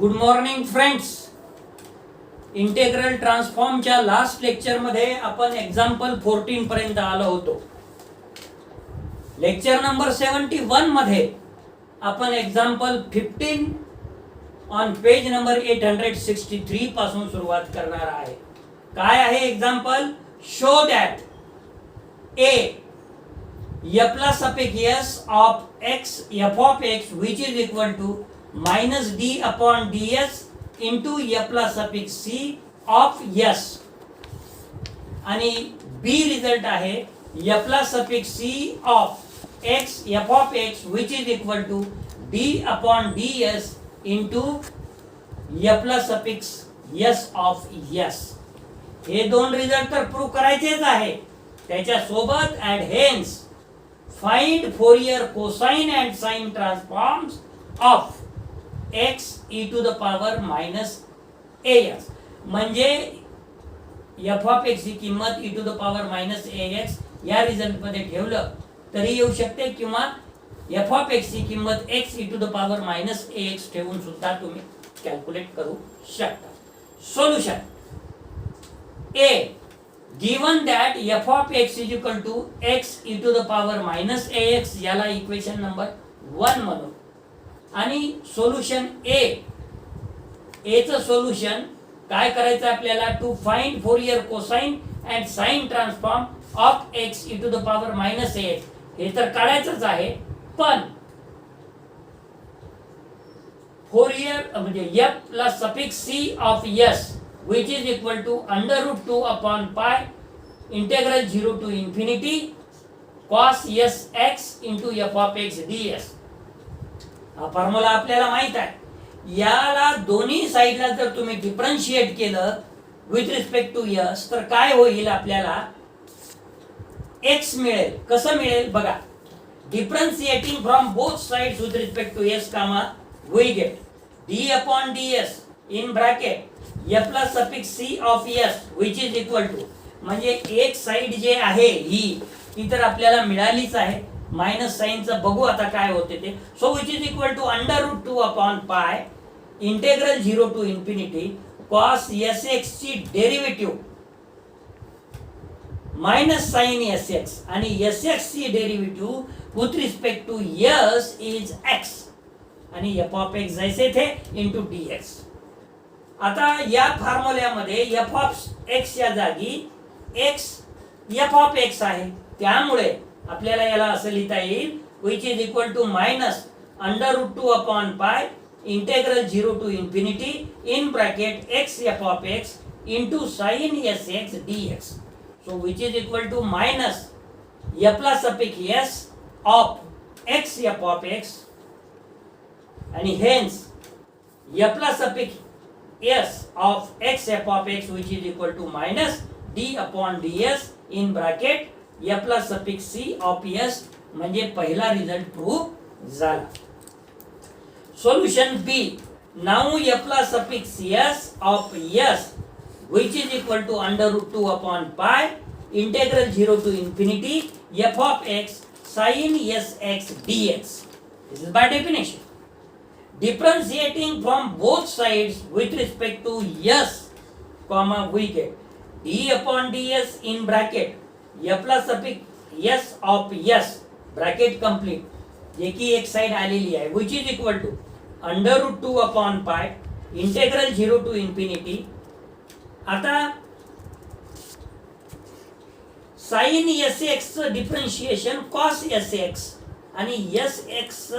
Good morning friends. Integral ट्रान्सफॉर्मच्या last लेक्चरमध्ये आपण एक्झाम्पल 14 पर्यंत आलो होतो. लेक्चर नंबर 71 मध्ये आपण एक्झाम्पल 15 ऑन पेज नंबर 863 पासून सुरुवात करणार आहे. काय आहे example? Show that a plus suffix s of x f of x which is equal to minus d upon ds into a plus suffix c of s आणि b result आहे a plus suffix c of x f of x which is equal to d upon ds into a plus suffix s of s. हे दोन result तर prove करायचेच आहे. त्याच्या सोबत and hence find Fourier cosine and sine transforms of x e to the power minus ax. म्हणजे f of x ची किंमत e to the power minus ax या रिझल्ट मध्ये ठेवलं तरी येऊ शकते, किंवा f of x ची किंमत x e to the power minus ax ठेवून सुद्धा तुम्ही कॅल्क्युलेट करू शकता. Solution a given that f of x is equal to x e to the power minus ax, याला इक्वेशन नंबर 1 म्हणू. आणि सोल्युशन a चं सोल्युशन काय करायचं आपल्याला? To find Fourier cosine and sine transform of x e to the power minus ax. हे तर काढायचंच आहे, पण फोरियर म्हणजे f plus suffix c of s which is equal to under root 2 upon pi integral 0 to infinity cos s x into f of x ds. हा formula आपल्याला माहित आहे. याला दोन्ही साइडला जर तुम्ही डिफरन्शिएट केलं विथ रिस्पेक्ट टू s तर काय होईल? आपल्याला x मिळेल. कसं मिळेल बघा. Differentiating from both sides with respect to s comma we get d upon ds in bracket f plus suffix c of s which is equal to, म्हणजे एक साइड जे आहे ही तर आपल्याला मिळालीच आहे. मायनस साइनचं बघू आता काय होते ते. So which is equal to under root 2 upon pi integral 0 to infinity cos s x ची derivative minus sine s x, आणि एस एक्स ची derivative with respect to s is x, आणि एफ ऑफ एक्स जैसे थे into D x. आता या फॉर्म्युल्यामध्ये F of x या जागी एक्स एफ ऑफ एक्स आहे, त्यामुळे आपल्याला याला असं लिहिता येईल which is equal to minus under root 2 upon pi integral 0 to infinity in bracket x f of x into sine s x d x. So which is equal to minus f plus suffix s of x f of x, आणि hence f plus suffix s of x f of x which is equal to minus d upon ds in bracket f plus suffix c of s. म्हणजे पहिला result prove झाला. Solution b. Now f plus suffix s of s which is equal to under root 2 upon pi integral 0 to infinity f of x sin s x dx. This is by definition. Differentiating from both sides with respect to s, comma we get d upon ds in bracket f plus suffix s of s bracket complete, जे की एक side आलेली आहे, which is equal to under root 2 upon pi integral 0 to infinity. आता sin sx differentiation cos sx आणि sx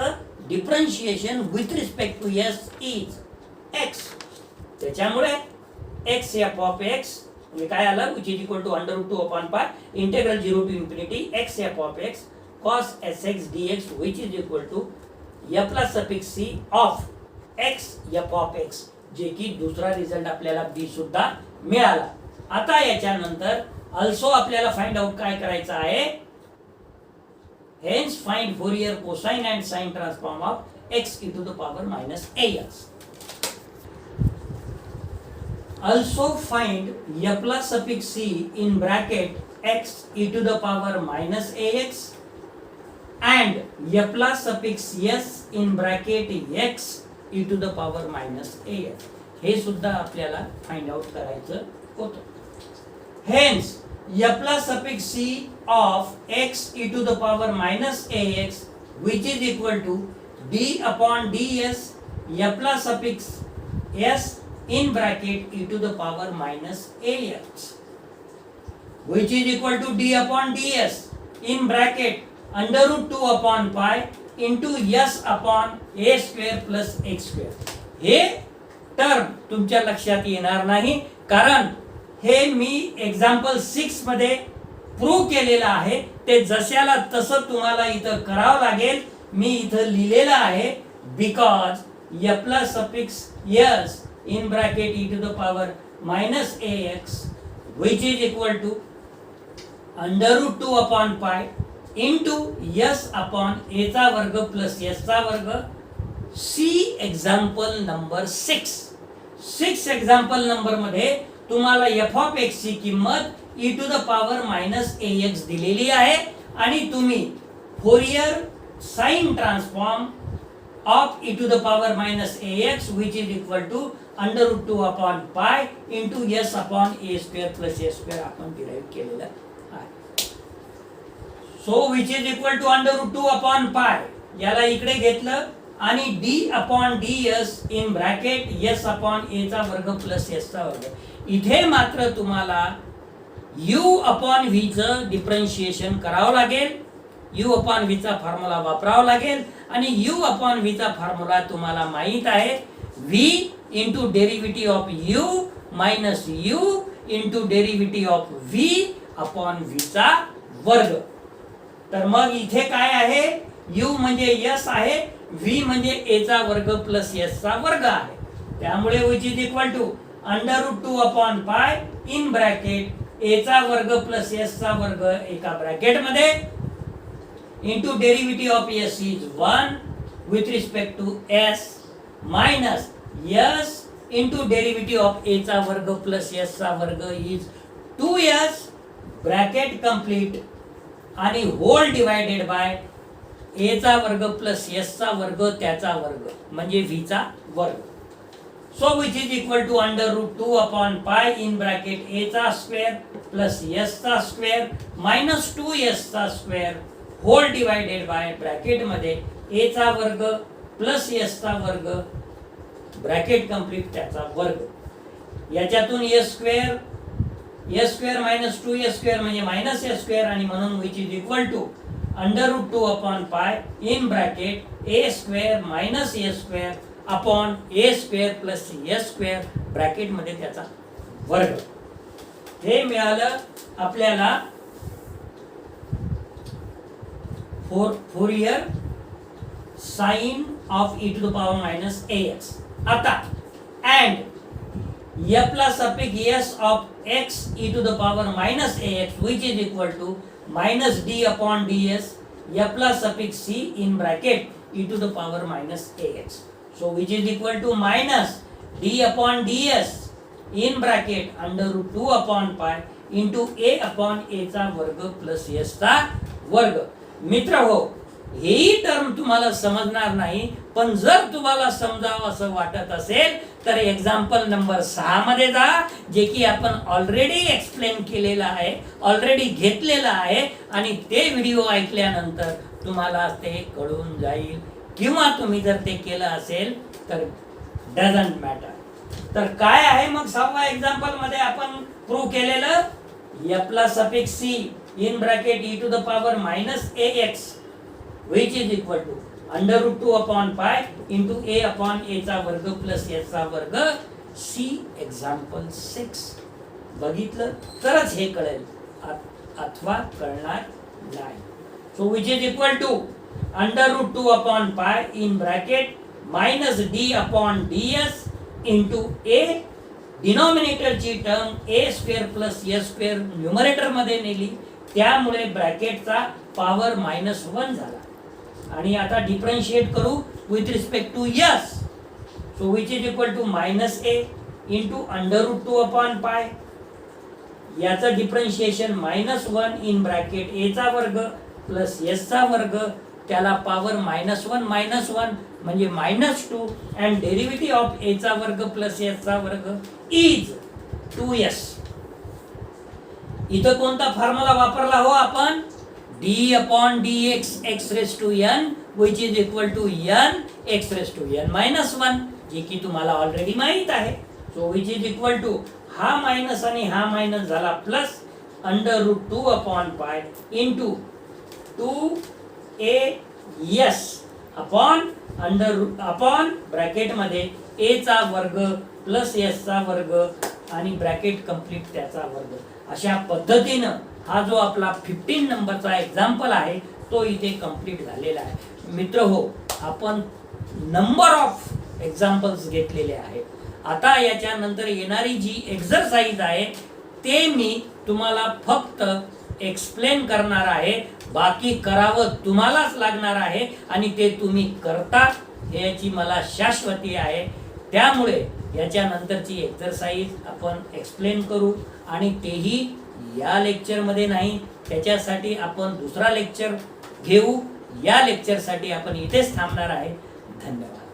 differentiation with respect to s is x. त्याच्यामुळे x F of x म्हणजे काय आलं which is equal to under root 2 upon pi integral 0 to infinity x F of x cos sx dx which is equal to f plus suffix c of x F of x, जे की दुसरा result आपल्याला b सुद्धा मिळाला. आता याच्यानंतर also आपल्याला find out काय करायचं आहे? Hence find Fourier cosine and sine transform of x e to the power minus ax. Also find f plus suffix c in bracket x e to the power minus ax and f plus suffix s in bracket x e to the power minus ax. हे सुद्धा आपल्याला find out करायचं होतं. Hence f plus suffix c of x e to the power minus ax which is equal to d upon ds f plus suffix s in bracket e to the power minus ax which is equal to d upon ds in bracket under root 2 upon pi into s upon a square plus x square. हे term तुमच्या लक्षात येणार नाही, कारण हे मी example 6 मध्ये prove केलेलं आहे. ते जशाला तसं तुम्हाला इथं करावं लागेल. मी इथं लिहिलेलं आहे because f plus suffix s in bracket e to the power minus ax which is equal to under root 2 upon pi into s upon a चा वर्ग प्लस s चा वर्ग. See example number 6 example number मध्ये तुम्हाला f of x ची किंमत e to the power minus ax दिलेली आहे आणि तुम्ही Fourier sine transform of e to the power minus ax which is equal to under root 2 upon pi into s upon a square plus a square आपण derive केलेलं आहे. So which is equal to under root 2 upon pi याला इकडे घेतलं आणि d upon ds in bracket s upon a चा वर्ग plus s चा वर्ग. इथे मात्र तुम्हाला u upon v चं डिफरन्शिएशन करावं लागेल. u upon v चा फॉर्म्युला वापरावा लागेल आणि u upon v चा फॉर्म्युला तुम्हाला माहित आहे v into derivative of u minus u into derivative of v upon v चा वर्ग. तर मग इथे काय आहे, u म्हणजे s आहे, v म्हणजे a चा वर्ग प्लस s चा वर्ग आहे. त्यामुळे which is equal to under root 2 upon pi in bracket a चा वर्ग प्लस s चा वर्ग एका ब्रॅकेट मध्ये into derivative of s is 1 with respect to s minus s into derivative of a चा वर्ग प्लस s चा वर्ग is 2s ब्रॅकेट कंप्लीट आणि होल डिवाइडेड बाय a चा वर्ग प्लस s चा वर्ग त्याचा वर्ग म्हणजे v चा वर्ग. So which is equal to under root 2 upon pi in bracket a चा स्क्वेअर प्लस s चा स्क्वेअर मायनस 2s चा square whole divided by bracket मध्ये a चा वर्ग प्लस s चा वर्ग ब्रॅकेट कंप्लीट त्याचा वर्ग. याच्यातून s square minus 2s square म्हणजे मायनस s स्क्वेअर आणि म्हणून which is equal to under root 2 upon pi in bracket a square minus a square upon a square plus s square bracket मध्ये त्याचा वर्ग. हे मिळालं आपल्याला Fourier sine of e to the power minus ax. आता and f plus suffix s of x e to the power minus ax which is equal to minus d upon ds f plus suffix c in bracket e to the power minus ax. So which is equal to minus d upon ds in bracket under root 2 upon pi into a upon a चा वर्ग plus s चा वर्ग. मित्र हो, हेही term तुम्हाला समजणार नाही, पण जर तुम्हाला समजावं असं वाटत असेल तर एक्झाम्पल नंबर 6 मध्ये जा, जे की आपण ऑलरेडी एक्सप्लेन केलेलं आहे, ऑलरेडी घेतलेलं आहे आणि ते व्हिडिओ ऐकल्यानंतर तुम्हाला ते कळून जाईल. किंवा तुम्ही जर ते केलं असेल तर डझंट मॅटर. तर काय आहे मग 6व्या एक्झाम्पल मध्ये आपण प्रूव्ह केलेलं f plus suffix c in bracket e to the power minus ax which is equal to under root 2 upon pi into a upon a चा वर्ग प्लस s चा वर्ग. सी एक्झाम्पल 6 बघितलं तरच हे कळेल, अथवा कळणार नाही. So which is equal to under root 2 upon pi in bracket minus d upon ds into a denominator ची term a square plus s square numerator मध्ये नेली, त्यामुळे ब्रॅकेटचा पॉवर मायनस 1 झाला. आणि आता डिफरन्शिएट करू with respect to s. So which is equal to minus a into under root 2 upon pi. याचं differentiation minus 1 in bracket a चा वर्ग प्लस s चा वर्ग त्याला पॉवर -1 म्हणजे -2 अँड डेरिव्हेटिव्ह ऑफ a चा वर्ग प्लस s चा वर्ग इज 2s. इथं कोणता फॉर्म्युला वापरला हो आपण? d/dx x raised to n which is equal to n x raised to n minus 1, जे की तुम्हाला ऑलरेडी माहित आहे. So which is equal to हा मायनस आणि हा मायनस झाला प्लस √2/π into 2as अपॉन ब्रॅकेट मध्ये a चा वर्ग प्लस s चा वर्ग आणि ब्रॅकेट कंप्लीट त्याचा वर्ग. अशा पद्धतीनं हा जो आपला 15 नंबरचा एक्झाम्पल आहे तो इथे कंप्लीट झालेला आहे. मित्र हो, आपण नंबर ऑफ एक्झाम्पल्स घेतलेले आहेत. आता याच्यानंतर येणारी जी एक्सरसाइज आहे ते मी तुम्हाला फक्त एक्सप्लेन करणार आहे. बाकी करावं तुम्हालाच लागणार आहे आणि ते तुम्ही करता याची मला शाश्वती आहे. त्यामुळे याच्यानंतरची एक्सरसाइज आपण एक्सप्लेन करू आणि तेही या लेक्चरमध्ये नाही, त्याच्यासाठी आपण दुसरा लेक्चर घेऊ. या लेक्चरसाठी आपण इथेच थांबणार आहे. धन्यवाद.